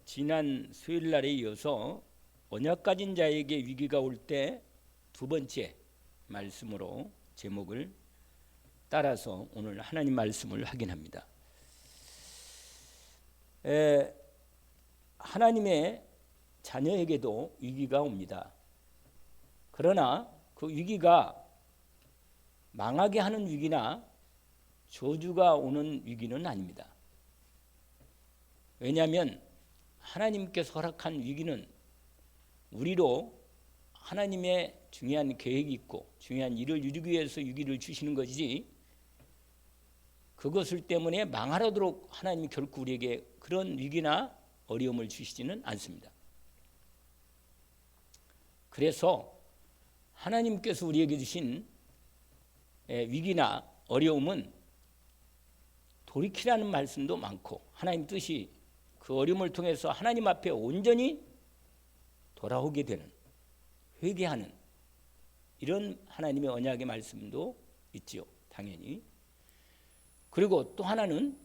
지난 수요일 날에 이어서 언약 가진 자에게 위기가 올 때 두 번째 말씀으로 제목을 따라서 오늘 하나님 말씀을 확인합니다. 하나님의 자녀에게도 위기가 옵니다. 그러나 그 위기가 망하게 하는 위기나 저주가 오는 위기는 아닙니다. 왜냐하면 하나님께서 허락한 위기는 우리로 하나님의 중요한 계획이 있고 중요한 일을 이루기 위해서 위기를 주시는 것이지, 그것을 때문에 망하도록 하나님이 결코 우리에게 그런 위기나 어려움을 주시지는 않습니다. 그래서 하나님께서 우리에게 주신 위기나 어려움은 돌이키라는 말씀도 많고, 하나님 뜻이 그 어려움을 통해서 하나님 앞에 온전히 돌아오게 되는, 회개하는 이런 하나님의 언약의 말씀도 있지요, 당연히. 그리고 또 하나는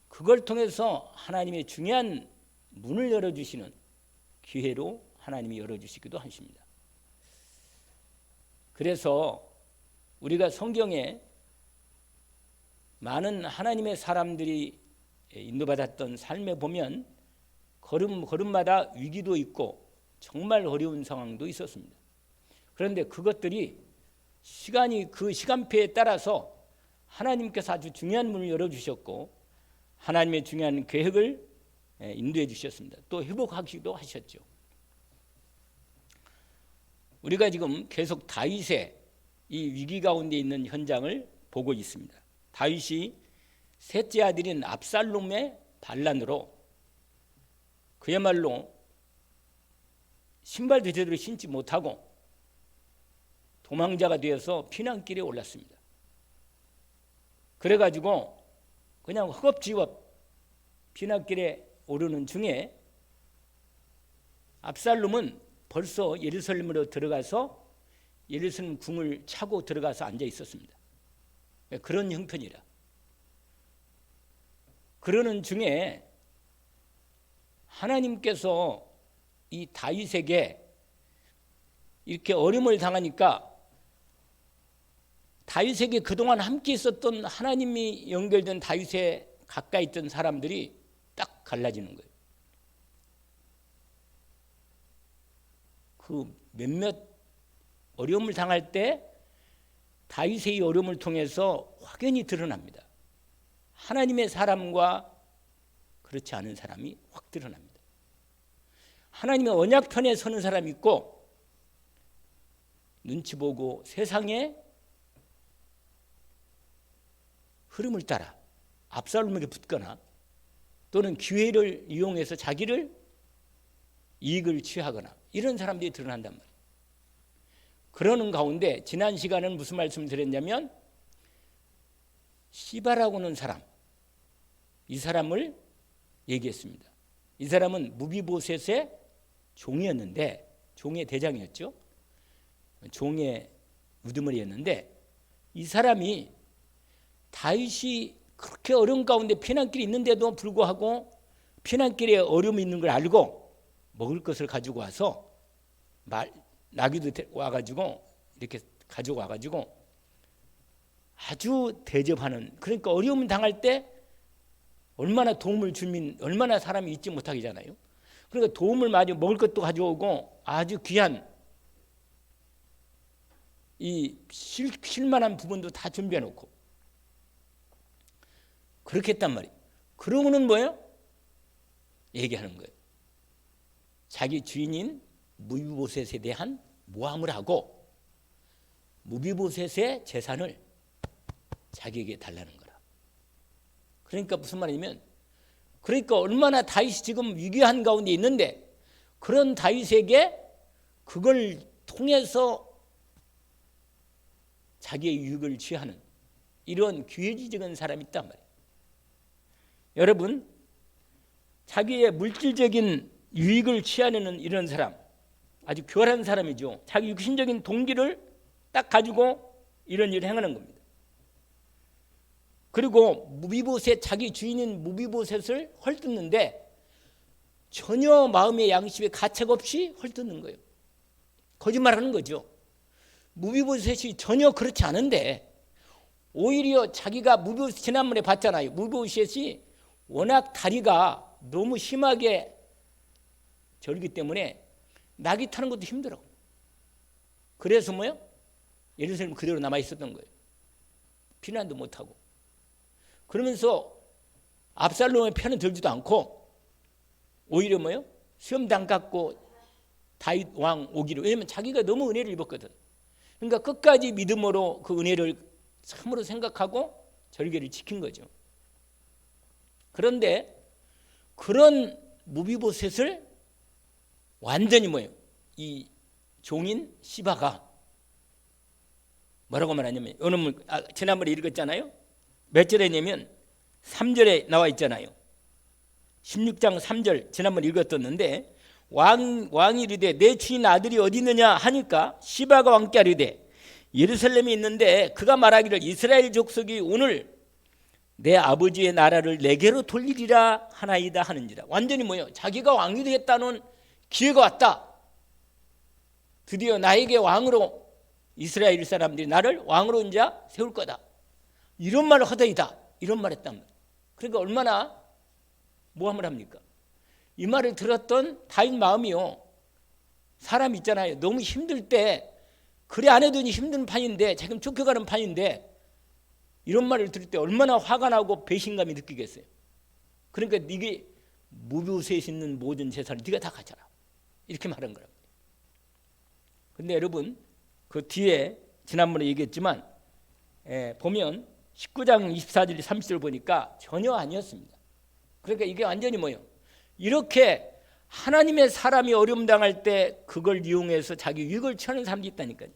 그걸 통해서 하나님의 중요한 문을 열어주시는 기회로 하나님이 열어주시기도 하십니다. 그래서 우리가 성경에 많은 하나님의 사람들이 인도받았던 삶에 보면 걸음마다 위기도 있고 정말 어려운 상황도 있었습니다. 그런데 그것들이 그 시간표에 따라서 하나님께서 아주 중요한 문을 열어주셨고 하나님의 중요한 계획을 인도해 주셨습니다. 또 회복하기도 하셨죠. 우리가 지금 계속 다윗의 이 위기 가운데 있는 현장을 보고 있습니다. 다윗이 셋째 아들인 압살롬의 반란으로 그야말로 신발도 제대로 신지 못하고 도망자가 되어서 피난길에 올랐습니다. 그래가지고 그냥 허겁지겁 피난길에 오르는 중에 압살롬은 벌써 예루살렘으로 들어가서 예루살렘 궁을 차고 들어가서 앉아 있었습니다. 그런 형편이라. 그러는 중에 하나님께서 이 다윗에게 이렇게 어려움을 당하니까 다윗에게 그동안 함께 있었던, 하나님이 연결된 다윗에 가까이 있던 사람들이 딱 갈라지는 거예요. 그 몇몇 어려움을 당할 때 다윗의 어려움을 통해서 확연히 드러납니다. 하나님의 사람과 그렇지 않은 사람이 확 드러납니다. 하나님의 언약편에 서는 사람이 있고, 눈치 보고 세상의 흐름을 따라 압살롬에게 붙거나 또는 기회를 이용해서 자기를 이익을 취하거나 이런 사람들이 드러난단 말이에요. 그러는 가운데 지난 시간은 무슨 말씀을 드렸냐면, 시바라고 하는 사람, 이 사람을 얘기했습니다. 이 사람은 무비보셋의 종이었는데, 종의 대장이었죠. 종의 우두머리였는데, 이 사람이 다윗이 그렇게 어려운 가운데 피난길이 있는데도 불구하고 피난길에 어려움이 있는 걸 알고 먹을 것을 가지고 와서 나귀도 와가지고 이렇게 가지고 와가지고 아주 대접하는, 그러니까 어려움 당할 때 얼마나 도움을 주면 얼마나 사람이 잊지 못하겠잖아요. 그러니까 도움을 많이, 먹을 것도 가져오고 아주 귀한 이 쉴만한 부분도 다 준비해 놓고 그렇게 했단 말이에요. 그러고는 뭐예요? 얘기하는 거예요. 자기 주인인 무비보셋에 대한 모함을 하고 무비보셋의 재산을 자기에게 달라는 거라. 그러니까 무슨 말이냐면, 그러니까 얼마나 다윗이 지금 위기한 가운데 있는데 그런 다윗에게 그걸 통해서 자기의 유익을 취하는 이런 기회주의적인 사람이 있단 말이에요. 여러분, 자기의 물질적인 유익을 취하려는 이런 사람, 아주 교활한 사람이죠. 자기 육신적인 동기를 딱 가지고 이런 일을 행하는 겁니다. 그리고 무비보셋, 자기 주인인 무비보셋을 헐뜯는데 전혀 마음의 양심에 가책 없이 헐뜯는 거예요. 거짓말하는 거죠. 무비보셋이 전혀 그렇지 않은데 오히려 자기가 무비보셋 지난번에 봤잖아요. 무비보셋이 워낙 다리가 너무 심하게 저리기 때문에 낙이 타는 것도 힘들어. 그래서 뭐요? 예루살렘 그대로 남아 있었던 거예요. 피난도 못하고. 그러면서 압살롬의 편을 들지도 않고 오히려 뭐요? 시험당 갖고 다윗 왕 오기로. 왜냐면 자기가 너무 은혜를 입었거든. 그러니까 끝까지 믿음으로 그 은혜를 참으로 생각하고 절개를 지킨 거죠. 그런데 그런 무비보셋을 완전히 뭐예요? 이 종인 시바가 뭐라고 말하냐면 오늘 지난번에 읽었잖아요. 몇 절에냐면 3절에 나와 있잖아요. 16장 3절 지난번 읽었었는데 왕이 이르되 내 주인 아들이 어디 있느냐 하니까 시바가 왕께 아뢰되 예루살렘에 있는데 그가 말하기를 이스라엘 족속이 오늘 내 아버지의 나라를 내게로 돌리리라 하나이다 하는지라. 완전히 뭐예요? 자기가 왕이 되겠다는 기회가 왔다. 드디어 나에게 왕으로 이스라엘 사람들이 나를 왕으로 이제 세울 거다. 이런 말을 하더이다. 이런 말 했단 말이에요. 그러니까 얼마나 모함을 합니까? 이 말을 들었던 다윗 마음이요. 사람 있잖아요. 너무 힘들 때 그래 안 해도 힘든 판인데 지금 쫓겨가는 판인데 이런 말을 들을 때 얼마나 화가 나고 배신감이 느끼겠어요. 그러니까 네게 무비보셋에 있는 모든 재산을 네가 다 가져라. 이렇게 말한 거라고. 근데 여러분 그 뒤에 지난번에 얘기했지만 보면 19장 24절 30절 보니까 전혀 아니었습니다. 그러니까 이게 완전히 뭐예요? 이렇게 하나님의 사람이 어려움 당할 때 그걸 이용해서 자기 유익을 취하는 사람도 있다니까요.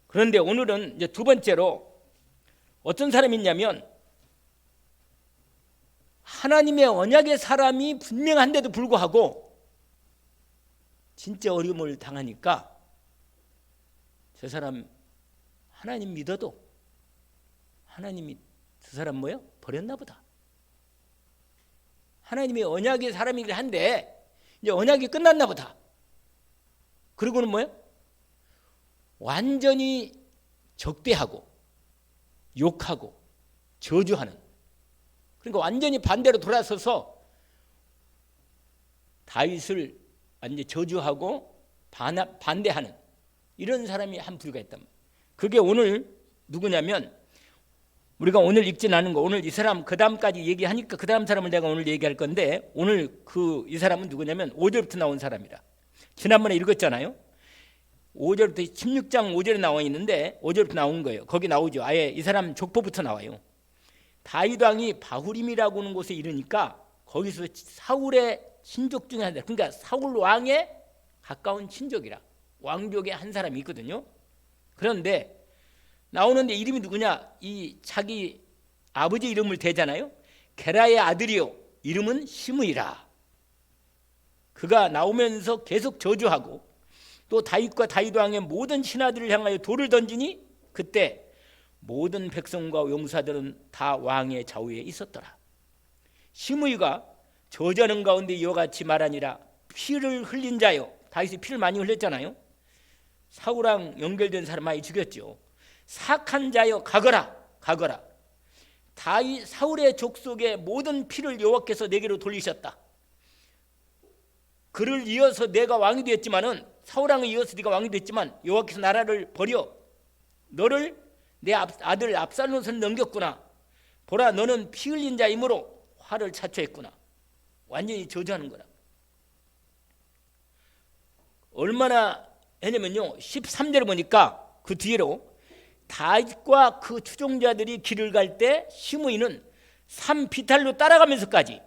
그런데 오늘은 이제 두 번째로 어떤 사람이 있냐면 하나님의 언약의 사람이 분명한데도 불구하고 진짜 어려움을 당하니까 저 사람 하나님 믿어도 하나님이 저 사람 뭐요? 버렸나 보다. 하나님의 언약의 사람이긴 한데 이제 언약이 끝났나 보다. 그리고는 뭐요? 완전히 적대하고 욕하고 저주하는, 그러니까 완전히 반대로 돌아서서 다윗을 완전히 저주하고 반대하는 이런 사람이 한 부류가 있단 말이에요. 그게 오늘 누구냐면 우리가 오늘 읽진 않은 거, 오늘 이 사람 그 다음까지 얘기하니까 그 다음 사람을 내가 오늘 얘기할 건데 오늘 이 사람은 누구냐면 5절부터 나온 사람이라. 지난번에 읽었잖아요. 5절부터 16장 5절에 나와 있는데 5절부터 나온 거예요. 거기 나오죠. 아예 이 사람 족보부터 나와요. 다윗 왕이 바후림이라고 하는 곳에 이르니까 거기서 사울의 친족 중에 한 사람, 그러니까 사울 왕의 가까운 친족이라 왕족의 한 사람이 있거든요. 그런데 나오는데 이름이 누구냐? 이 자기 아버지 이름을 대잖아요. 게라의 아들이요 이름은 시므이라. 그가 나오면서 계속 저주하고 또 다윗과 다윗 왕의 모든 신하들을 향하여 돌을 던지니 그때 모든 백성과 용사들은 다 왕의 좌우에 있었더라. 시므이가 저주하는 가운데 이와 같이 말하니라. 피를 흘린 자요. 다윗이 피를 많이 흘렸잖아요. 사울랑 연결된 사람 많이 죽였죠. 사악한 자여 가거라. 다윗 사울의 족속의 모든 피를 여호와께서 내게로 돌리셨다. 그를 이어서 내가 왕이 되었지만은 사울왕을 이어서 네가 왕이 됐지만 여호와께서 나라를 버려 너를 내 아들 압살롬 손에 넘겼구나. 보라 너는 피 흘린 자이므로 화를 자초했구나. 완전히 저주하는 거라. 얼마나 했냐면요 13절을 보니까 그 뒤로 다윗과 그 추종자들이 길을 갈 때 시므이는 산 비탈로 따라가면서까지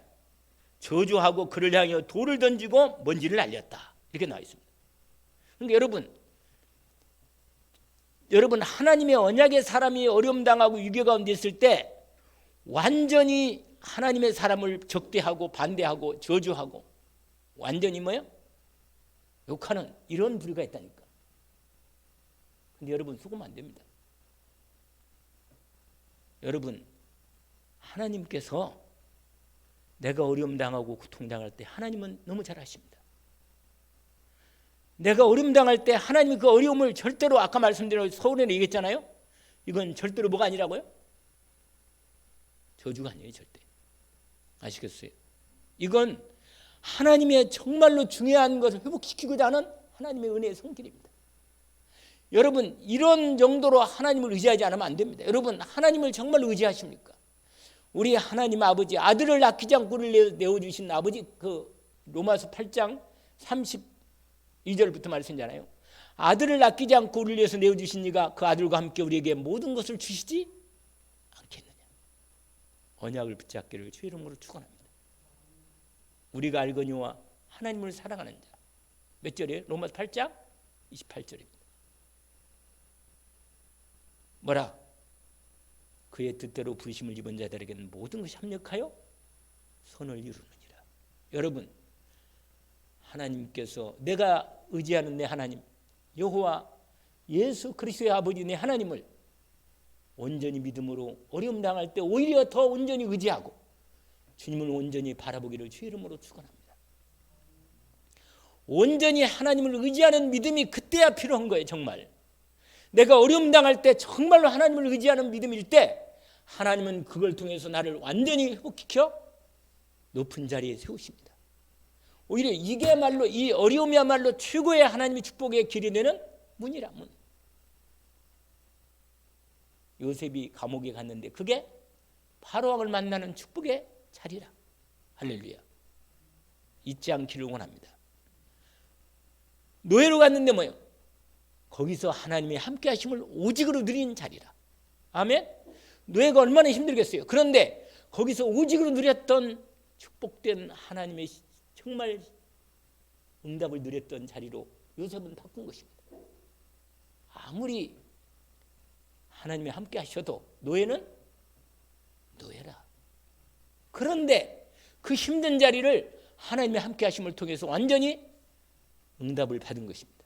저주하고 그를 향해 돌을 던지고 먼지를 날렸다. 이렇게 나와 있습니다. 그러니까 여러분 하나님의 언약의 사람이 어려움 당하고 위기 가운데 있을 때 완전히 하나님의 사람을 적대하고 반대하고 저주하고 완전히 뭐예요? 욕하는 이런 부류가 있다니까. 근데 여러분 속으면 안 됩니다. 여러분 하나님께서 내가 어려움 당하고 고통 당할 때 하나님은 너무 잘 아십니다. 내가 어려움 당할 때 하나님이 그 어려움을 절대로 아까 말씀드린 서울에는 얘기했잖아요. 이건 절대로 뭐가 아니라고요? 저주가 아니에요. 절대. 아시겠어요? 이건 하나님의 정말로 중요한 것을 회복시키고자 하는 하나님의 은혜의 손길입니다. 여러분 이런 정도로 하나님을 의지하지 않으면 안 됩니다. 여러분 하나님을 정말로 의지하십니까? 우리 하나님 아버지 아들을 아끼지 않고 우리를 내어주신 아버지 그 로마서 8장 32절부터 말씀이잖아요. 아들을 아끼지 않고 우리를 위해서 내어주신 이가 그 아들과 함께 우리에게 모든 것을 주시지 않겠느냐. 언약을 붙잡기를 주의 이름으로 축원합니다. 우리가 알거니와 하나님을 사랑하는 자. 몇 절이에요? 로마서 8장 28절입니다. 뭐라? 그의 뜻대로 부르심을 입은 자들에게는 모든 것이 합력하여 선을 이루느니라. 여러분 하나님께서 내가 의지하는 내 하나님 여호와 예수 그리스도의 아버지 내 하나님을 온전히 믿음으로 어려움 당할 때 오히려 더 온전히 의지하고 주님을 온전히 바라보기를 주의 이름으로 축원합니다. 온전히 하나님을 의지하는 믿음이 그때야 필요한 거예요. 정말 내가 어려움 당할 때 정말로 하나님을 의지하는 믿음일 때 하나님은 그걸 통해서 나를 완전히 회복시켜 높은 자리에 세우십니다. 오히려 이게야말로 이 어려움이야말로 최고의 하나님의 축복의 길이 되는 문이라. 문. 요셉이 감옥에 갔는데 그게 바로왕을 만나는 축복의 자리라. 할렐루야. 잊지 않기를 원합니다. 노예로 갔는데 뭐예요? 거기서 하나님의 함께 하심을 오직으로 누린 자리라. 아멘. 노예가 얼마나 힘들겠어요. 그런데 거기서 오직으로 누렸던 축복된 하나님의 정말 응답을 누렸던 자리로 요셉은 바꾼 것입니다. 아무리 하나님이 함께 하셔도 노예는 노예라. 그런데 그 힘든 자리를 하나님의 함께 하심을 통해서 완전히 응답을 받은 것입니다.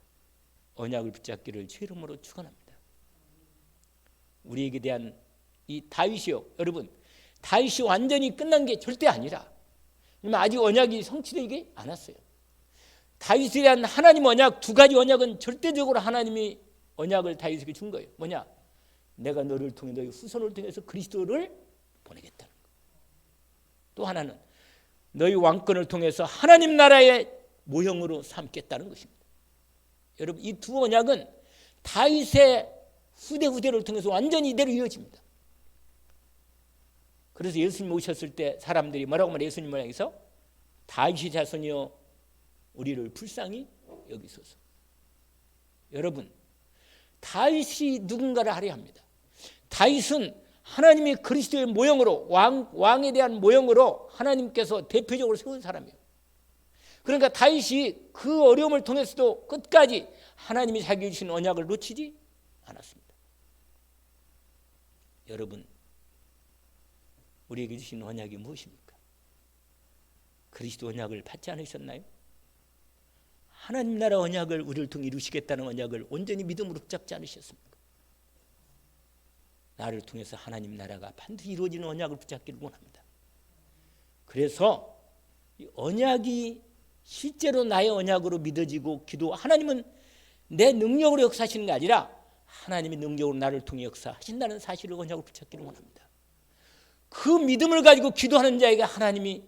언약을 붙잡기를 주의 이름으로 축원합니다. 우리에게 대한 이 다윗이요. 여러분 다윗이 완전히 끝난 게 절대 아니라 아직 언약이 성취되지 않았어요. 다윗에 대한 하나님 언약 두 가지 언약은 절대적으로 하나님이 언약을 다윗에게 준 거예요. 뭐냐? 내가 너를 통해 너희 후손을 통해서 그리스도를 보내겠다는 거. 또 하나는 너희 왕권을 통해서 하나님 나라의 모형으로 삼겠다는 것입니다. 여러분 이 두 언약은 다윗의 후대를 통해서 완전히 이대로 이어집니다. 그래서 예수님 오셨을 때 사람들이 뭐라고 말해요? 예수님 모양에서 다윗의 자손이여 우리를 불쌍히 여기소서. 여러분 다윗이 누군가를 알아야 합니다. 다윗은 하나님이 그리스도의 모형으로 왕에 대한 모형으로 하나님께서 대표적으로 세운 사람이에요. 그러니까 다윗이 그 어려움을 통해서도 끝까지 하나님이 자기 주신 언약을 놓치지 않았습니다. 여러분 우리에게 주신 언약이 무엇입니까? 그리스도 언약을 받지 않으셨나요? 하나님 나라 언약을 우리를 통해 이루시겠다는 언약을 온전히 믿음으로 붙잡지 않으셨습니까? 나를 통해서 하나님 나라가 반드시 이루어지는 언약을 붙잡기를 원합니다. 그래서 이 언약이 실제로 나의 언약으로 믿어지고 하나님은 내 능력으로 역사하시는 게 아니라 하나님의 능력으로 나를 통해 역사하신다는 사실을 언약으로 붙잡기를 원합니다. 그 믿음을 가지고 기도하는 자에게 하나님이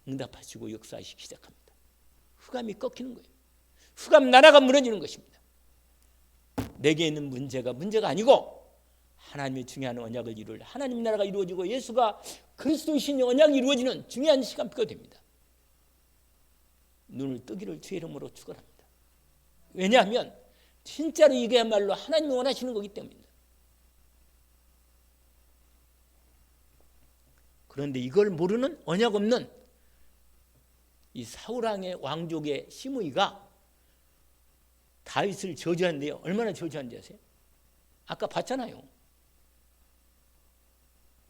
응답하시고 역사하시기 시작합니다. 흑암이 꺾이는 거예요. 흑암 나라가 무너지는 것입니다. 내게 있는 문제가 아니고 하나님이 중요한 언약을 이룰 하나님 나라가 이루어지고 예수가 그리스도이신 언약이 이루어지는 중요한 시간표가 됩니다. 눈을 뜨기를 주의 이름으로 축원합니다. 왜냐하면 진짜로 이게야말로 하나님이 원하시는 거기 때문입니다. 그런데 이걸 모르는 언약 없는 이 사울왕의 왕족의 시므이가 다윗을 저주하는데요. 얼마나 저주한지 아세요? 아까 봤잖아요.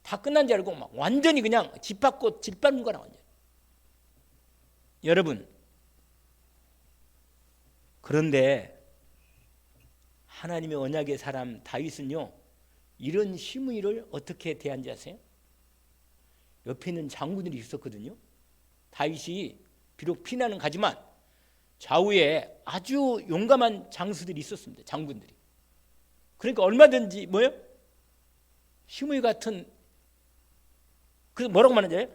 다 끝난 줄 알고 막 완전히 그냥 짓밟고 짓밟는 거라 완전. 여러분 그런데 하나님의 언약의 사람 다윗은요 이런 시므이를 어떻게 대한지 아세요? 옆에 있는 장군들이 있었거든요. 다윗이 비록 피난은 가지만 좌우에 아주 용감한 장수들이 있었습니다. 장군들이. 그러니까 얼마든지 뭐요? 시므이 같은, 그래서 뭐라고 말하는지,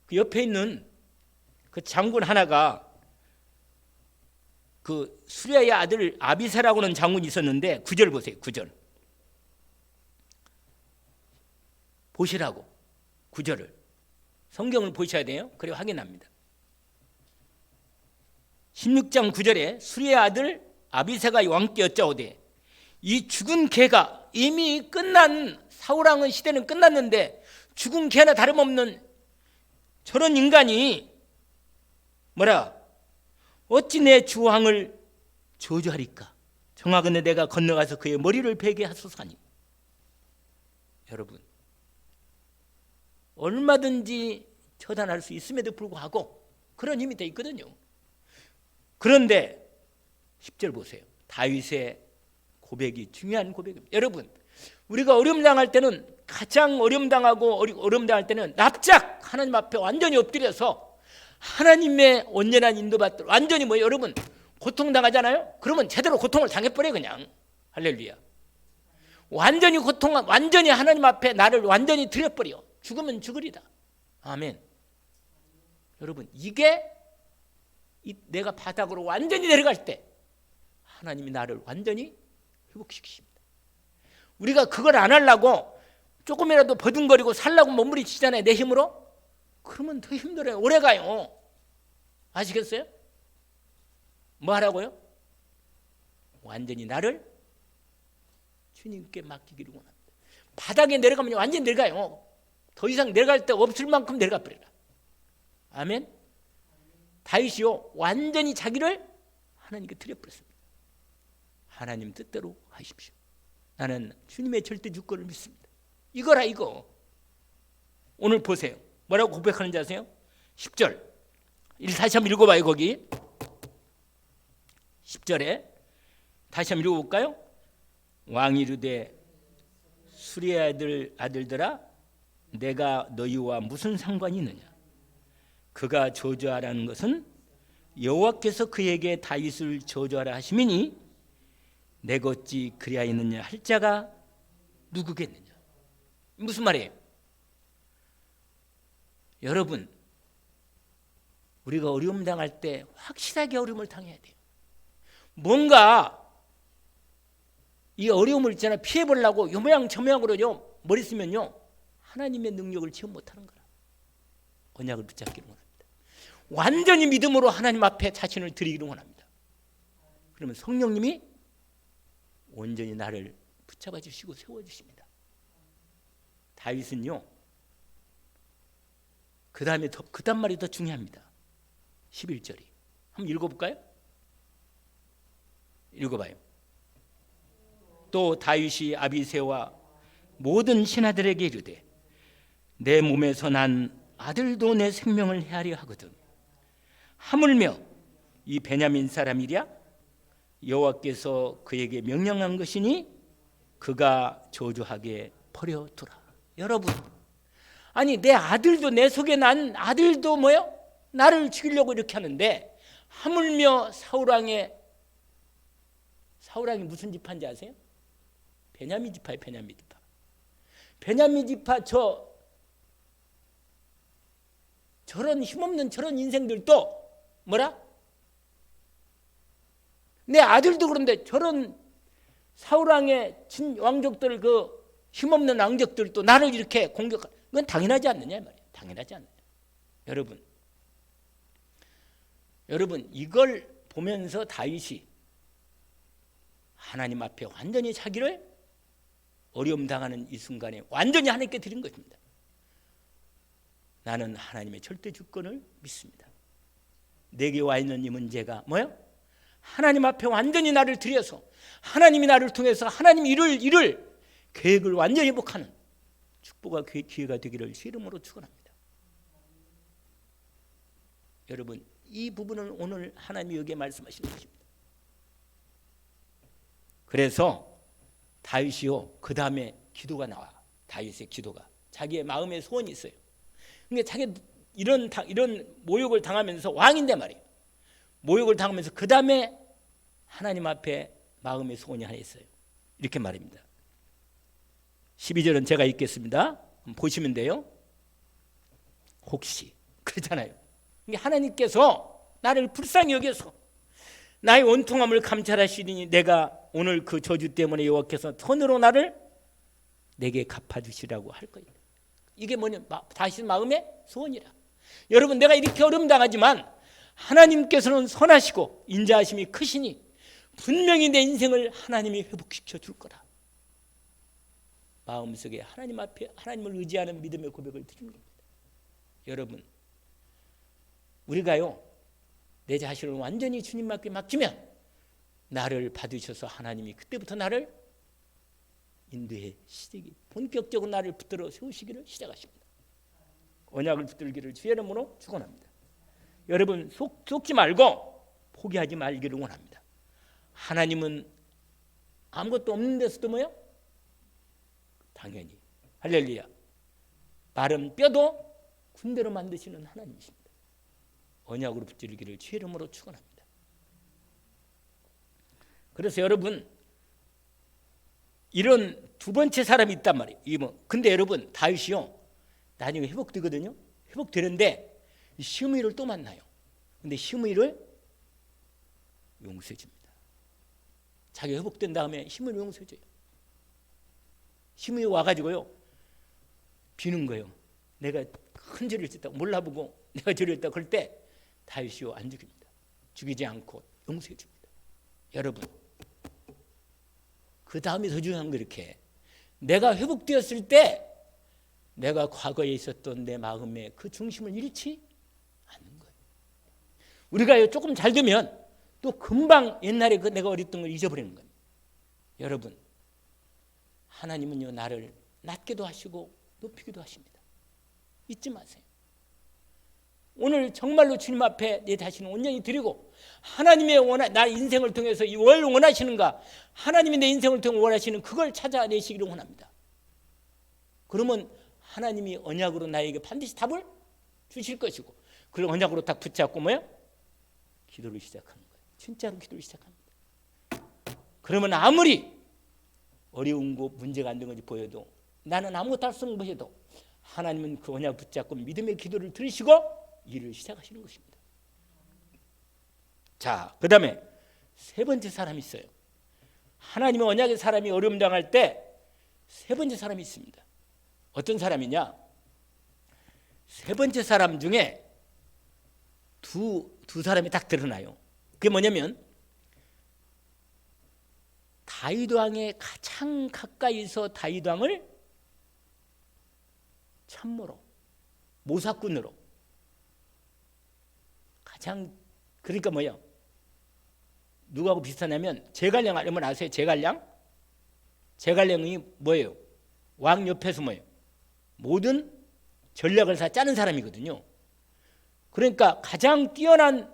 그 옆에 있는 그 장군 하나가 그 수리아의 아들 아비새라고 하는 장군이 있었는데 9절 보세요. 9절 보시라고. 9절을 성경을 보셔야 돼요. 그래 확인합니다. 16장 9절에 수리아의 아들 아비새가 왕께 여짜오되 이 죽은 개가, 이미 끝난 사울왕의 시대는 끝났는데 죽은 개나 다름없는 저런 인간이 뭐라, 어찌 내 주왕을 저주하리까? 정하건대 내가 건너가서 그의 머리를 베게 하소서하니. 여러분, 얼마든지 처단할 수 있음에도 불구하고 그런 힘이 돼 있거든요. 그런데 10절 보세요. 다윗의 고백이 중요한 고백입니다. 여러분, 우리가 어려움 당할 때는, 가장 어려움 당할 때는 납작 하나님 앞에 완전히 엎드려서 하나님의 온전한 인도받도록, 완전히 뭐 여러분 고통 당하잖아요. 그러면 제대로 고통을 당해버려 그냥. 할렐루야. 완전히 하나님 앞에 나를 완전히 드려버려. 죽으면 죽으리다. 아멘. 여러분, 이게 내가 바닥으로 완전히 내려갈 때 하나님이 나를 완전히 회복시키십니다. 우리가 그걸 안 하려고 조금이라도 버둥거리고 살라고 몸부림치잖아요. 내 힘으로. 그러면 더 힘들어요. 오래 가요. 아시겠어요? 뭐 하라고요? 완전히 나를 주님께 맡기기를 원합니다. 바닥에 내려가면 완전히 내려가요. 더 이상 내려갈 데 없을 만큼 내려가 버려라. 아멘. 다윗이요, 완전히 자기를 하나님께 드려버렸습니다. 하나님 뜻대로 하십시오. 나는 주님의 절대 주권을 믿습니다. 이거라 이거. 오늘 보세요. 뭐라고 고백하는지 아세요? 10절. 다시 한번 읽어봐요. 거기 10절에 다시 한번 읽어볼까요? 왕이 이르되 수리아의 아들들아, 내가 너희와 무슨 상관이 있느냐? 그가 저주하라는 것은 여호와께서 그에게 다윗을 저주하라 하심이니 내가 어찌 그리하였느냐 할 자가 누구겠느냐? 무슨 말이에요? 여러분, 우리가 어려움 당할 때 확실하게 어려움을 당해야 돼요. 뭔가 이 어려움을 있잖아, 피해보려고 요 모양 저 모양으로요 머리 쓰면요 하나님의 능력을 체험 못하는 거라. 언약을 붙잡기를 원합니다. 완전히 믿음으로 하나님 앞에 자신을 드리기를 원합니다. 그러면 성령님이 온전히 나를 붙잡아 주시고 세워주십니다. 다윗은요, 그 다음에 그다음 말이 더 중요합니다. 11절이 한번 읽어볼까요? 읽어봐요. 또 다윗이 아비새와 모든 신하들에게 이르되 내 몸에서 난 아들도 내 생명을 해하려 하거든 하물며 이 베냐민 사람이랴 여호와께서 그에게 명령한 것이니 그가 저주하게 버려두라. 여러분, 아니 내 아들도, 내 속에 난 아들도 뭐요? 나를 죽이려고 이렇게 하는데, 하물며 사울왕이 무슨 지파인지 아세요? 베냐민 지파예요. 베냐민 지파. 베냐민 지파 저런 힘없는 저런 인생들도 뭐라? 내 아들도 그런데 저런 사울왕의 왕족들, 그 힘없는 왕족들도 나를 이렇게 공격하, 그건 당연하지 않느냐 말이에요. 당연하지 않느냐. 여러분 이걸 보면서 다윗이 하나님 앞에 완전히 자기를 어려움 당하는 이 순간에 완전히 하나님께 드린 것입니다. 나는 하나님의 절대 주권을 믿습니다. 내게 와 있는 이 문제가 뭐예요? 하나님 앞에 완전히 나를 드려서 하나님이 나를 통해서 하나님 이룰 계획을 완전히 회복하는 축복과 기회가 되기를 주 이름으로 축원합니다. 여러분, 이 부분을 오늘 하나님이 여기에 말씀하시는 것입니다. 그래서 다윗이요, 그 다음에 기도가 나와. 다윗의 기도가, 자기의 마음의 소원이 있어요. 그러니까 자기 이런 모욕을 당하면서 왕인데 말이에요. 모욕을 당하면서 그 다음에 하나님 앞에 마음의 소원이 하나 있어요. 이렇게 말입니다. 12절은 제가 읽겠습니다. 보시면 돼요. 혹시 그렇잖아요. 하나님께서 나를 불쌍히 여겨서 나의 원통함을 감찰하시니 내가 오늘 그 저주 때문에 여호와께서 손으로 나를 내게 갚아주시라고 할 거예요. 이게 뭐냐? 다윗의 마음의 소원이라. 여러분, 내가 이렇게 어려움 당하지만 하나님께서는 선하시고 인자하심이 크시니 분명히 내 인생을 하나님이 회복시켜 줄 거라. 마음속에 하나님 앞에 하나님을 의지하는 믿음의 고백을 드리는 겁니다. 여러분, 우리가요 내 자신을 완전히 주님께 맡기면 나를 받으셔서 하나님이 그때부터 나를 인도해 시기 본격적으로 나를 붙들어 세우시기를 시작하십니다. 언약을 붙들기를 주의 이름으로 축원합니다. 여러분, 속지 말고 포기하지 말기를 원합니다. 하나님은 아무것도 없는 데서도 뭐요? 당연히 할렐루야, 마른 뼈도 군대로 만드시는 하나님이십니다. 언약으로 붙들기를 주의 이름으로 축원합니다. 그래서 여러분, 이런 두 번째 사람이 있단 말이에요. 근데 여러분, 다윗이요 나중에 회복되거든요. 회복되는데 시므이를 또 만나요. 근데 시므이를 용서해 줍니다. 자기 회복된 다음에 시므이를 용서해 줘요. 시므이 와가지고요 비는 거예요. 내가 큰 죄를 했다고 몰라보고 내가 죄를 했다고 그럴 때 다윗이요 안 죽입니다. 죽이지 않고 용서해 줍니다. 여러분, 그 다음에 더 중요한 거, 이렇게 내가 회복되었을 때 내가 과거에 있었던 내 마음의 그 중심을 잃지 않는 거예요. 우리가 조금 잘 되면 또 금방 옛날에 그 내가 어렸던 걸 잊어버리는 거예요. 여러분, 하나님은요 나를 낮게도 하시고 높이기도 하십니다. 잊지 마세요. 오늘 정말로 주님 앞에 내 자신을 온전히 드리고 하나님의 나 인생을 통해서 뭘 원하시는가, 하나님이 내 인생을 통해 원하시는 그걸 찾아내시기를 원합니다. 그러면 하나님이 언약으로 나에게 반드시 답을 주실 것이고, 그걸 언약으로 딱 붙잡고 뭐예요? 기도를 시작하는 거예요. 진짜로 기도를 시작합니다. 그러면 아무리 어려운 거 문제가 안 된 건지 보여도, 나는 아무것도 할 수 없는 것이도 하나님은 그 언약 붙잡고 믿음의 기도를 들으시고 일을 시작하시는 것입니다. 자, 그 다음에 세 번째 사람이 있어요. 하나님의 언약의 사람이 어려움 당할 때 세 번째 사람이 있습니다. 어떤 사람이냐? 세 번째 사람 중에 두 사람이 딱 드러나요. 그게 뭐냐면 다윗 왕의 가장 가까이서 다윗 왕을 참모로, 모사꾼으로 가장, 그러니까 뭐예요? 누구하고 비슷하냐면 제갈량 알면 아세요? 제갈량이 뭐예요? 왕 옆에서 뭐예요? 모든 전략을 다 짜는 사람이거든요. 그러니까 가장 뛰어난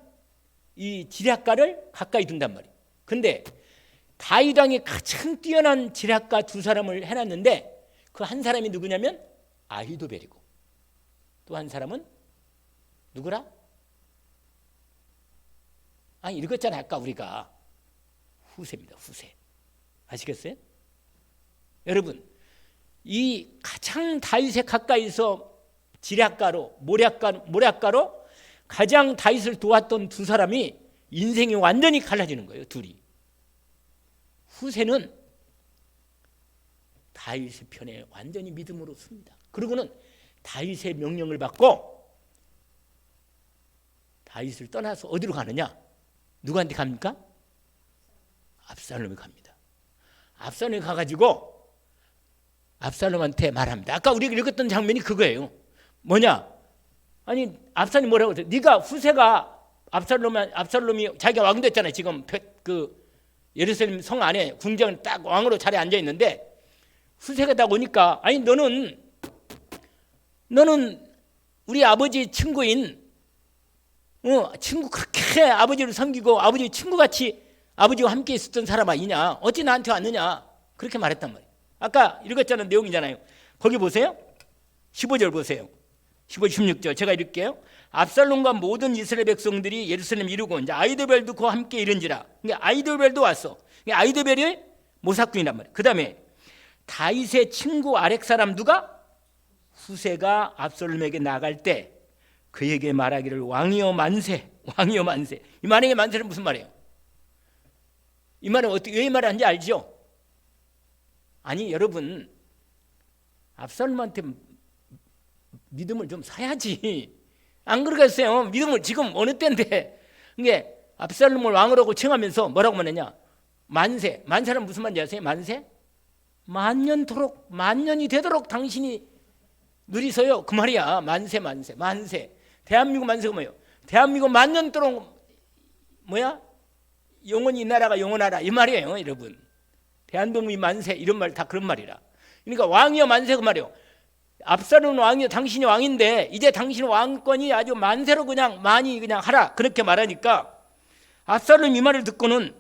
이 지략가를 가까이 둔단 말이에요. 근데 다윗 왕이 가장 뛰어난 지략가 두 사람을 해놨는데 그 한 사람이 누구냐면 아히도벨이고, 또 한 사람은 누구라? 아니, 읽었잖아요 아까 우리가. 후세입니다. 후세. 아시겠어요? 여러분, 이 가장 다윗에 가까이서 지략가로 모략가로 가장 다윗을 도왔던 두 사람이 인생이 완전히 갈라지는 거예요. 둘이. 후세는 다윗의 편에 완전히 믿음으로 섭니다. 그리고는 다윗의 명령을 받고 다윗을 떠나서 어디로 가느냐? 누구한테 갑니까? 압살롬이 갑니다. 압살롬이 가가지고 압살롬한테 말합니다. 아까 우리가 읽었던 장면이 그거예요. 뭐냐? 아니, 압살롬이 뭐라고 했어요? 네가 후세가 압살롬이 자기가 왕 됐잖아요. 지금 그 예루살렘 성 안에 궁정에 딱 왕으로 자리에 앉아 있는데 후세가 딱 오니까, 아니 너는 우리 아버지 친구인 친구, 그렇게 아버지를 섬기고 아버지 친구같이 아버지와 함께 있었던 사람 아니냐? 어찌 나한테 왔느냐? 그렇게 말했단 말이에요. 아까 읽었잖아요. 내용이잖아요. 거기 보세요. 15절 보세요. 15, 16절 제가 읽을게요. 압살롬과 모든 이스라엘 백성들이 예루살렘 이루고 이제 아이도벨도 그와 함께 이른지라. 그러니까 아이도벨도 왔어. 그러니까 아이도벨이 모사꾼이란 말이에요. 그 다음에 다윗의 친구 아렉 사람 누가? 후세가 압살롬에게 나갈 때 그에게 말하기를 왕이여 만세, 왕이여 만세. 이 만행의 만세는 무슨 말이에요? 이 말은 어떻게 왜 말하는지 알죠? 아니 여러분, 압살롬한테 믿음을 좀 사야지. 안 그러겠어요? 믿음을 지금 어느 때인데. 이게 압살롬을 왕으로 칭하면서 뭐라고 말했냐? 만세. 만세는 무슨 말인지 아세요? 만세? 만년토록, 만년이 되도록 당신이 누리서요. 그 말이야. 만세, 만세, 만세. 대한민국 만세가 뭐예요? 대한민국 만년도록 뭐야? 영원히 이 나라가 영원하라 이 말이에요, 여러분. 대한민국이 만세 이런 말 다 그런 말이라. 그러니까 왕이여 만세 그 말이에요. 압살롬은 왕이여 당신이 왕인데 이제 당신 왕권이 아주 만세로 그냥 많이 그냥 하라 그렇게 말하니까 압살롬 이 말을 듣고는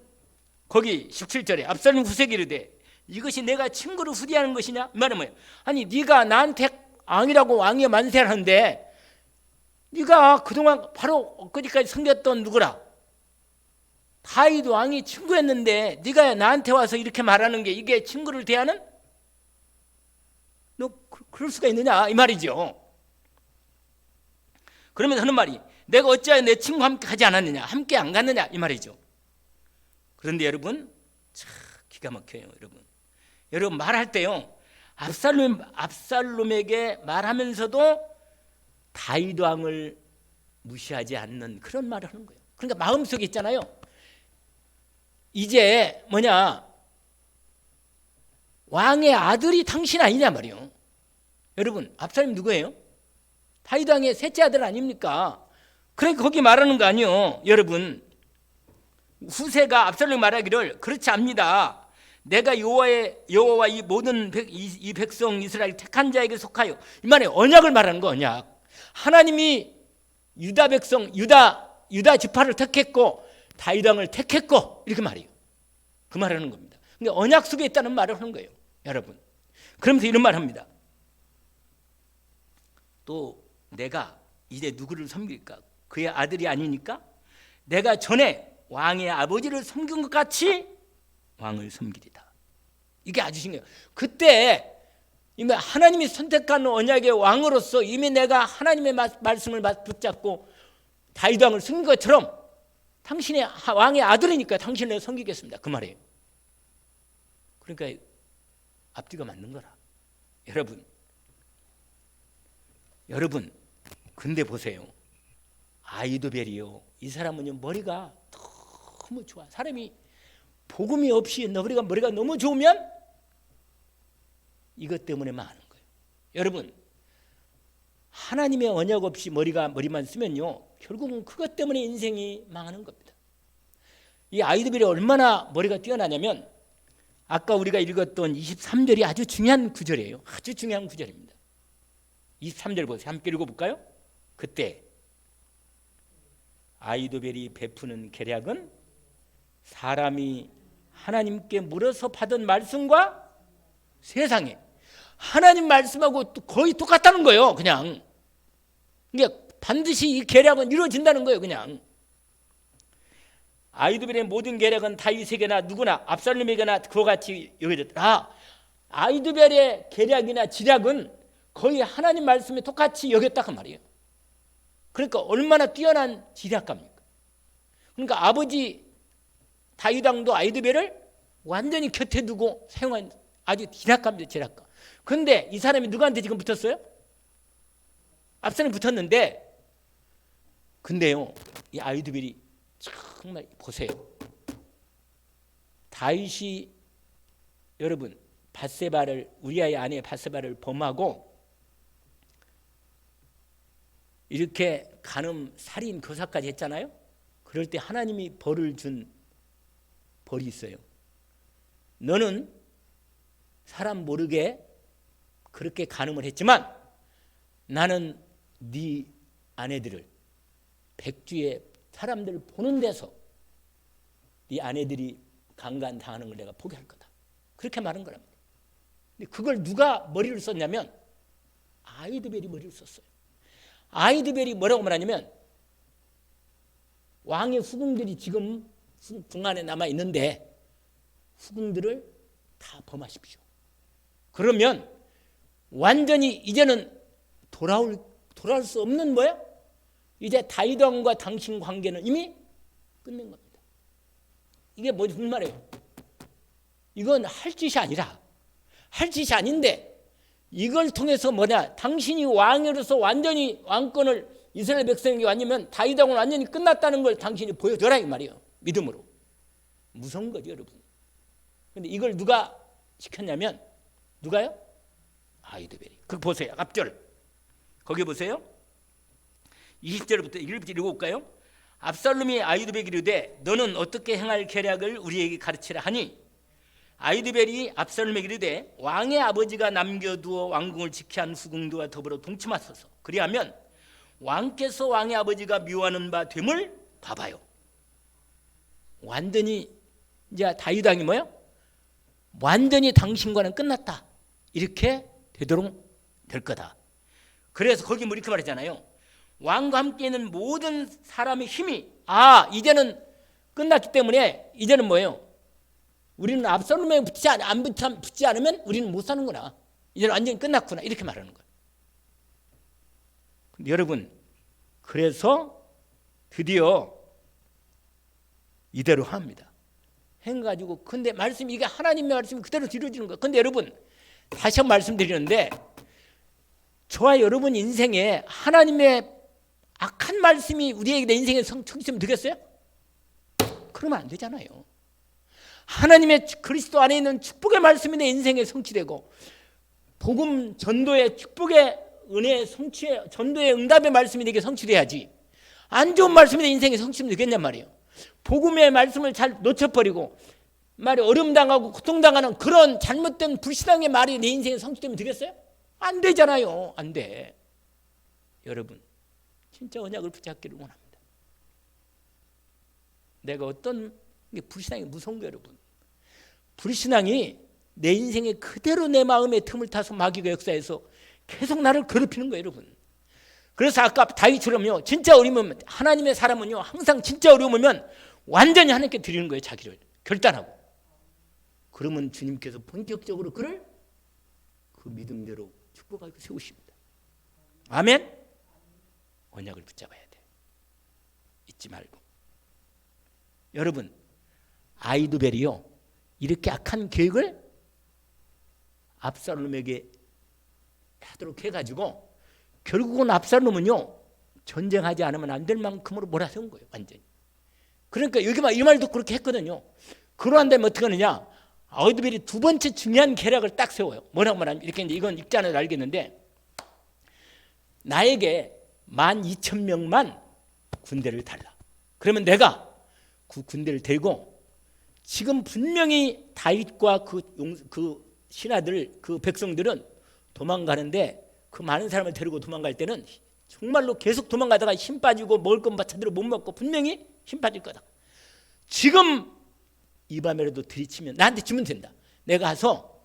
거기 17절에 압살롬 후세에게 이르되 이것이 내가 친구를 후대하는 것이냐? 이 말은 뭐예요? 아니 네가 나한테 왕이라고 왕이여 만세하는데 네가 그동안 바로 엊그제까지 섬겼던 누구라? 다윗 왕이 친구였는데 네가 나한테 와서 이렇게 말하는 게 이게 친구를 대하는? 너 그럴 수가 있느냐 이 말이죠. 그러면서 하는 말이 내가 어찌하여 내 친구와 함께 가지 않았느냐, 함께 안 갔느냐 이 말이죠. 그런데 여러분 참 기가 막혀요. 여러분 말할 때요 압살롬에게 말하면서도 다윗 왕을 무시하지 않는 그런 말을 하는 거예요. 그러니까 마음속에 있잖아요. 이제 뭐냐, 왕의 아들이 당신 아니냐 말이요. 여러분 압살롬이 누구예요? 다윗 왕의 셋째 아들 아닙니까? 그러니까 거기 말하는 거 아니요. 여러분 후세가 압살롬이 말하기를 그렇지 않습니다. 내가 여호와와 이 모든 이 백성 이스라엘 택한 자에게 속하여 이 말에 언약을 말하는 거 언약. 하나님이 유다 백성 유다 지파를 택했고 다윗 왕을 택했고 이렇게 말해요. 그 말하는 겁니다. 그러니까 언약 속에 있다는 말을 하는 거예요, 여러분. 그러면서 이런 말 합니다. 또 내가 이제 누구를 섬길까? 그의 아들이 아니니까 내가 전에 왕의 아버지를 섬긴 것 같이 왕을 섬기리다. 이게 아주 신기해요. 그때 이미 하나님이 선택한 언약의 왕으로서 이미 내가 하나님의 말씀을 붙잡고 다윗 왕을 섬긴 것처럼 당신의 왕의 아들이니까 당신을 내가 섬기겠습니다. 그 말이에요. 그러니까 앞뒤가 맞는 거라. 여러분 근데 보세요. 아이도벨이요. 이 사람은요 머리가 너무 좋아. 사람이 복음이 없이 머리가 너무 좋으면 이것 때문에 망하는 거예요. 여러분 하나님의 언약 없이 머리만 쓰면요 결국은 그것 때문에 인생이 망하는 겁니다. 이 아이도벨이 얼마나 머리가 뛰어나냐면 아까 우리가 읽었던 23절이 아주 중요한 구절이에요. 아주 중요한 구절입니다. 23절 보세요. 함께 읽어볼까요? 그때 아이도벨이 베푸는 계략은 사람이 하나님께 물어서 받은 말씀과 세상에 하나님 말씀하고 거의 똑같다는 거예요. 그냥 이게 반드시 이 계략은 이루어진다는 거예요. 그냥 아이도벨의 모든 계략은 다윗에게나 누구나 압살롬에게나 그와 같이 여겨졌다. 아이도벨의 계략이나 지략은 거의 하나님 말씀에 똑같이 여겼다 그 말이에요. 그러니까 얼마나 뛰어난 지략가입니까? 그러니까 아버지 다윗 왕도 아이도벨을 완전히 곁에 두고 사용한 아주 지략가입니다. 지략가. 그런데 이 사람이 누구한테 지금 붙었어요? 압살롬이 붙었는데 근데요 이 아이도벨이 정말 보세요. 다윗이 여러분 우리아의 아내 밧세바를 범하고 이렇게 간음, 살인, 교사까지 했잖아요. 그럴 때 하나님이 벌을 준 벌이 있어요. 너는 사람 모르게 그렇게 간음을 했지만 나는 네 아내들을 백주에 사람들 보는 데서 네 아내들이 강간당하는 걸 내가 포기할 거다. 그렇게 말한 거랍니다. 근데 그걸 누가 머리를 썼냐면 아이도벨이 머리를 썼어요. 아히도벨이 뭐라고 말하냐면 왕의 후궁들이 지금 궁 안에 남아 있는데 후궁들을 다 범하십시오. 그러면 완전히 이제는 돌아올 수 없는 뭐야? 이제 다윗 왕과 당신 관계는 이미 끝낸 겁니다. 이게 무슨 말이에요? 이건 할 짓이 아니라 할 짓이 아닌데 이걸 통해서 뭐냐? 당신이 왕으로서 완전히 왕권을 이스라엘 백성에게 왔냐면 다윗 왕은 완전히 끝났다는 걸 당신이 보여줘라 이 말이에요. 믿음으로. 무서운 거죠, 여러분. 근데 이걸 누가 시켰냐면 누가요? 아히도벨이. 그거 보세요. 앞절. 거기 보세요. 20절부터 읽어볼까요? 압살롬이 아히도벨에게 이르되 너는 어떻게 행할 계략을 우리에게 가르치라 하니 아히도벨이 압살롬에게 이르되 왕의 아버지가 남겨두어 왕궁을 지키한 후궁들과 더불어 동침하소서. 그리하면 왕께서 왕의 아버지가 미워하는 바 됨을 봐봐요. 완전히 이제 다윗 왕이 뭐요? 완전히 당신과는 끝났다. 이렇게 되도록 될 거다. 그래서 거기 뭐 이렇게 말했잖아요. 왕과 함께 있는 모든 사람의 힘이 이제는 끝났기 때문에 이제는 뭐예요? 우리는 압살롬에 붙지 않으면 우리는 못 사는구나. 이제는 완전히 끝났구나. 이렇게 말하는 거예요. 근데 여러분, 그래서 드디어 이대로 합니다. 해가지고 근데 말씀이 이게 하나님의 말씀이 그대로 이루어지는 거예요. 근데 여러분 다시 한번 말씀드리는데 저와 여러분 인생에 하나님의 악한 말씀이 우리에게 내 인생에 성취되면 되겠어요? 그러면 안 되잖아요. 하나님의 그리스도 안에 있는 축복의 말씀이 내 인생에 성취되고 복음 전도의 축복의 은혜 성취의 전도의 응답의 말씀이 내게 성취돼야지. 안 좋은 말씀이 내 인생에 성취되면 되겠냔 말이에요. 복음의 말씀을 잘 놓쳐버리고 말이 어려움당하고 고통당하는 그런 잘못된 불신앙의 말이 내 인생에 성취되면 되겠어요? 안 되잖아요. 안 돼. 여러분 진짜 언약을 붙잡기를 원합니다. 내가 어떤 불신앙이 무서운 거예요. 여러분 불신앙이 내 인생에 그대로 내 마음에 틈을 타서 마귀가 역사해서 계속 나를 괴롭히는 거예요. 여러분 그래서 아까 다윗처럼요 진짜 어려우면 하나님의 사람은요 항상 진짜 어려우면 완전히 하나님께 드리는 거예요. 자기를 결단하고 그러면 주님께서 본격적으로 그를 그 믿음대로 축복하고 세우십니다. 아멘. 언약을 붙잡아야 돼. 잊지 말고. 여러분 아히도벨이요 이렇게 악한 계획을 압살롬에게 하도록 해가지고 결국은 압살롬은요 전쟁하지 않으면 안 될 만큼으로 몰아세운 거예요. 완전히. 그러니까 여기만 이 말도 그렇게 했거든요. 그러한 다음에 어떻게 하느냐 아히도벨이 두 번째 중요한 계략을 딱 세워요. 뭐라고 말하면 이렇게 이제 이건 읽지 않아도 알겠는데 나에게 12,000명만 군대를 달라. 그러면 내가 그 군대를 데리고 지금 분명히 다윗과 그 신하들 그 백성들은 도망가는데 그 많은 사람을 데리고 도망갈 때는 정말로 계속 도망가다가 힘 빠지고 먹을 것 제대로 못 먹고 분명히 힘 빠질 거다. 지금 이 밤에라도 들이치면 나한테 주면 된다. 내가 가서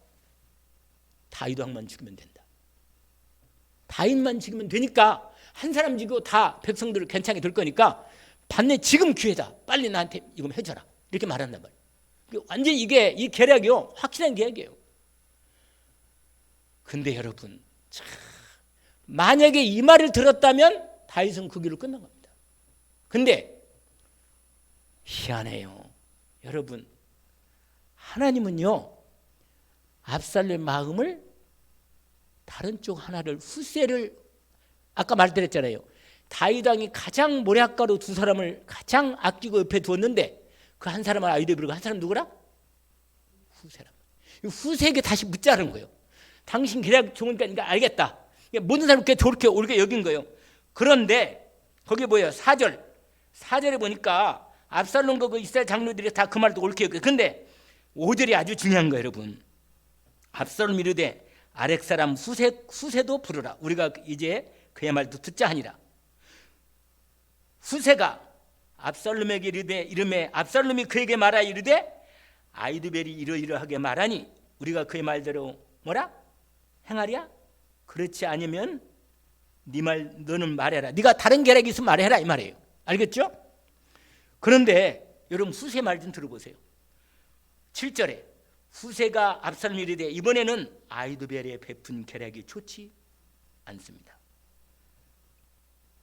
다윗 왕만 죽이면 된다. 다윗만 죽이면 되니까 한 사람 죽이고 다 백성들을 괜찮게 될 거니까 반내 지금 기회다. 빨리 나한테 이거 해줘라. 이렇게 말한단 말이에요. 완전히 이게 이 계략이요 확실한 계략이에요. 근데 여러분 참, 만약에 이 말을 들었다면 다윗은 그 길로 끝난 겁니다. 근데 희한해요. 여러분 하나님은요 압살롬의 마음을 다른 쪽 하나를 후세를 아까 말드렸잖아요. 다윗 왕이 가장 모략가로 두 사람을 가장 아끼고 옆에 두었는데 그 한 사람은 아히도벨이고 한 사람 누구라? 후세라. 후세에게 다시 묻자는 거예요. 당신 계략 좋으니까 알겠다. 모든 사람께 저렇게 옳게 여긴 거예요. 그런데 거기 뭐예요? 4절에 보니까 압살롬과 그 이스라엘 장로들이 다 그 말도 옳게 여겨요. 근데 5절이 아주 중요한 거예요. 여러분 압살롬이 이르되 아렉 사람 후세도 부르라. 우리가 이제 그의 말도 듣자 하니라. 후세가 압살롬에게 이르매 압살롬이 그에게 말하 이르되 아히도벨이 이러이러하게 말하니 우리가 그의 말대로 뭐라? 행하랴? 그렇지 않으면 너는 말해라. 네가 다른 계략이 있으면 말해라 이 말이에요. 알겠죠? 그런데 여러분 후세 말 좀 들어보세요. 7절에 후세가 압살롬에게 이르되 이번에는 아히도벨의 베푼 계략이 좋지 않습니다.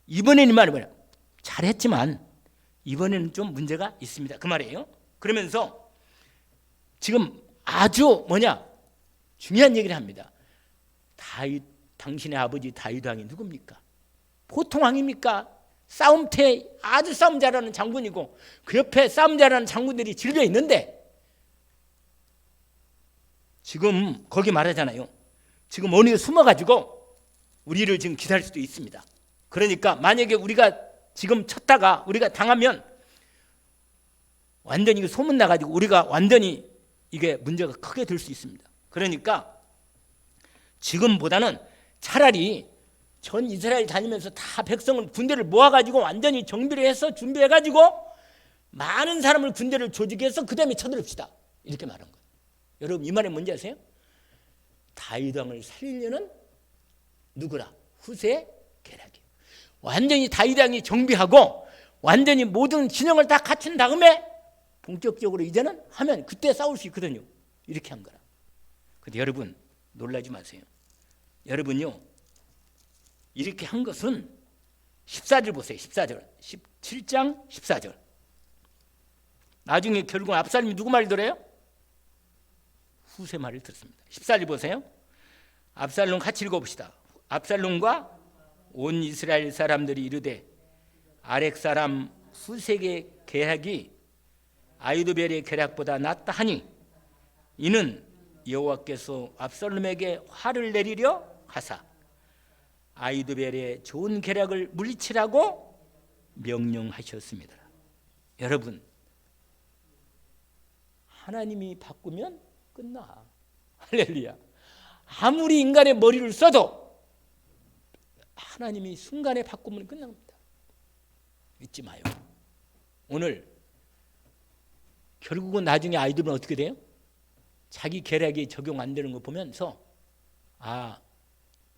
이번에는 이 말이 뭐냐? 잘했지만 이번에는 좀 문제가 있습니다. 그 말이에요. 그러면서 지금 아주 중요한 얘기를 합니다. 당신의 아버지 다윗 왕이 누굽니까? 보통 왕입니까? 싸움태 아주 싸움 잘하는 장군이고 그 옆에 싸움 잘하는 장군들이 질려 있는데 지금 거기 말하잖아요. 지금 어느 숨어가지고 우리를 지금 기다릴 수도 있습니다. 그러니까 만약에 우리가 지금 쳤다가 우리가 당하면 완전히 소문 나가지고 우리가 완전히 이게 문제가 크게 될 수 있습니다. 그러니까 지금보다는 차라리 전 이스라엘 다니면서 다 백성을 군대를 모아가지고 완전히 정비를 해서 준비해가지고 많은 사람을 군대를 조직해서 그 다음에 쳐들읍시다. 이렇게 말한 거예요. 여러분 이 말이 뭔지 아세요? 다윗 왕을 살리려는 누구라? 후세의 계략이에요. 완전히 다윗 왕이 정비하고 완전히 모든 진영을 다 갖춘 다음에 본격적으로 이제는 하면 그때 싸울 수 있거든요. 이렇게 한 거라. 근데 여러분 놀라지 마세요. 여러분요 이렇게 한 것은 14절 보세요. 14절 17장 14절 나중에 결국 압살롬이 누구 말을 들어요? 후세 말을 듣습니다. 14절 보세요. 압살롬 같이 읽어봅시다. 압살롬과 온 이스라엘 사람들이 이르되 아렉 사람 후세의 계략이 아히도벨의 계략보다 낫다 하니 이는 여호와께서 압살롬에게 화를 내리려 하사 아히도벨의 좋은 계략을 물리치라고 명령하셨습니다. 여러분 하나님이 바꾸면 끝나. 할렐루야. 아무리 인간의 머리를 써도 하나님이 순간에 바꾸면 끝납니다. 잊지 마요. 오늘 결국은 나중에 아이들은 어떻게 돼요? 자기 계략이 적용 안 되는 거 보면서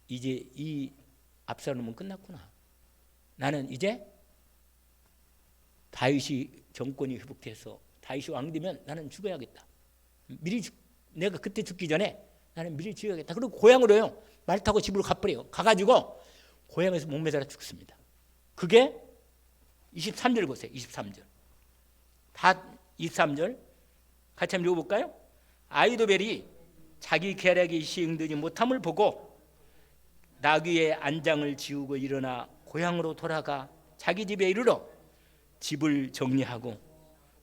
이제 이 압살롬은 끝났구나. 나는 이제 다윗이 정권이 회복돼서 다윗이 왕되면 나는 죽어야겠다. 내가 그때 죽기 전에 나는 미리 죽어야겠다. 그리고 고향으로요. 말 타고 집으로 가버려요. 가가지고 고향에서 목매달아 죽습니다. 그게 23절 보세요. 23절. 다 23절 같이 한번 읽어볼까요? 아히도벨이 자기 계략이 시행되지 못함을 보고 나귀의 안장을 지우고 일어나 고향으로 돌아가 자기 집에 이르러 집을 정리하고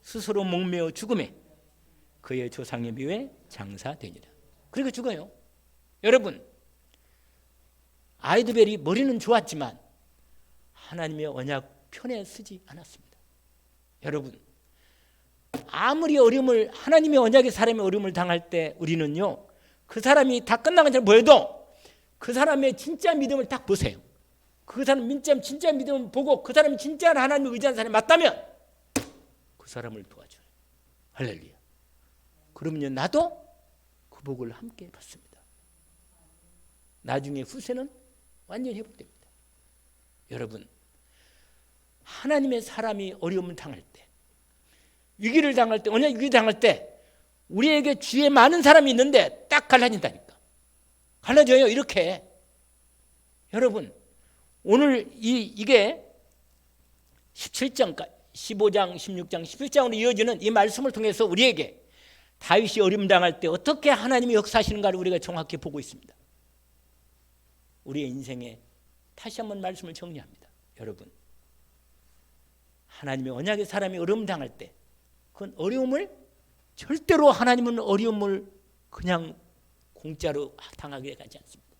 스스로 목매어 죽음에 그의 조상의 묘에 장사되니라. 그리고 죽어요. 여러분 아히도벨이 머리는 좋았지만 하나님의 언약 편에 쓰지 않았습니다. 여러분 아무리 어려움을 하나님의 언약의 사람이 어려움을 당할 때 우리는요 그 사람이 다 끝난 것처럼 보여도 그 사람의 진짜 믿음을 딱 보세요. 그 사람 진짜 믿음을 보고 그 사람이 진짜 하나님을 의지하는 사람이 맞다면 그 사람을 도와줘요. 할렐루야. 그러면요 나도 그 복을 함께 받습니다. 나중에 후세는 완전히 회복됩니다. 여러분 하나님의 사람이 어려움을 당할 때 위기를 당할 때 언약 위기 당할 때 우리에게 주위에 많은 사람이 있는데 딱 갈라진다니까. 갈라져요. 이렇게. 여러분 오늘 이게 17장 15장 16장 17장으로 이어지는 이 말씀을 통해서 우리에게 다윗이 어려움 당할 때 어떻게 하나님이 역사하시는가를 우리가 정확히 보고 있습니다. 우리의 인생에 다시 한번 말씀을 정리합니다. 여러분 하나님의 언약의 사람이 어려움 당할 때 그건 어려움을 절대로 하나님은 어려움을 그냥 공짜로 당하게 가지 않습니다.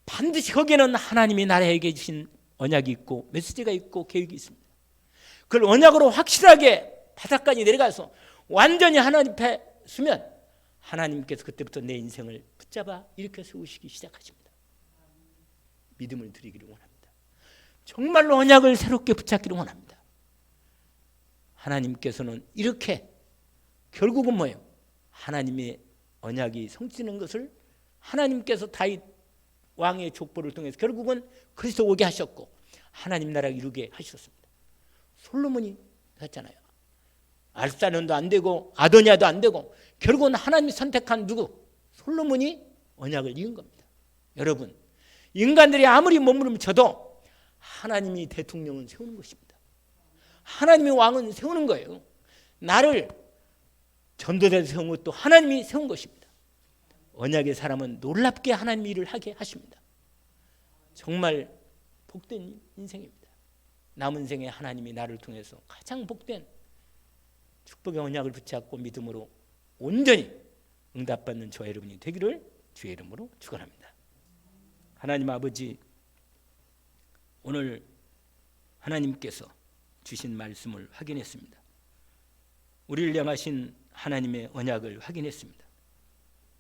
반드시 거기에는 하나님이 나에게 주신 언약이 있고 메시지가 있고 계획이 있습니다. 그걸 언약으로 확실하게 바닥까지 내려가서 완전히 하나님 앞에 서면 하나님께서 그때부터 내 인생을 붙잡아 일으켜 세우시기 시작하십니다. 믿음을 드리기를 원합니다. 정말로 언약을 새롭게 붙잡기를 원합니다. 하나님께서는 이렇게 결국은 뭐예요? 하나님의 언약이 성취되는 것을 하나님께서 다윗 왕의 족보를 통해서 결국은 그리스도 오게 하셨고 하나님 나라를 이루게 하셨습니다. 솔로몬이 했잖아요. 압살롬도 안 되고 아도니아도 안 되고 결국은 하나님이 선택한 누구? 솔로몬이 언약을 이은 겁니다. 여러분, 인간들이 아무리 몸부림쳐도 하나님이 대통령은 세우는 것입니다. 하나님이 왕은 세우는 거예요. 나를 전도자로 세운 것도 하나님이 세운 것입니다. 언약의 사람은 놀랍게 하나님 일을 하게 하십니다. 정말 복된 인생입니다. 남은 생에 하나님이 나를 통해서 가장 복된 축복의 언약을 붙잡고 믿음으로 온전히 응답받는 저와 여러분이 되기를 주의 이름으로 축원합니다. 하나님 아버지, 오늘 하나님께서 주신 말씀을 확인했습니다. 우리를 향하신 하나님의 언약을 확인했습니다.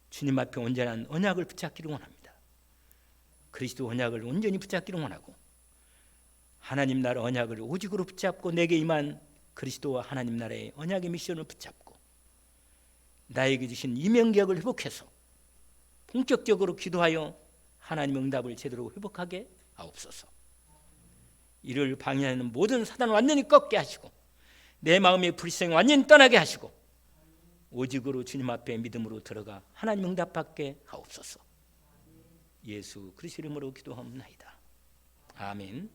주님 앞에 온전한 언약을 붙잡기를 원합니다. 그리스도 언약을 온전히 붙잡기를 원하고 하나님 나라 언약을 오직으로 붙잡고 내게 임한 그리스도와 하나님 나라의 언약의 미션을 붙잡고 나에게 주신 이명계약을 회복해서 본격적으로 기도하여 하나님 응답을 제대로 회복하게 하옵소서. 이를 방해하는 모든 사단을 완전히 꺾게 하시고 내 마음의 불신을 완전히 떠나게 하시고 오직으로 주님 앞에 믿음으로 들어가 하나님 응답받게 하옵소서. 예수 그리스도 이름으로 기도하옵나이다. 아멘.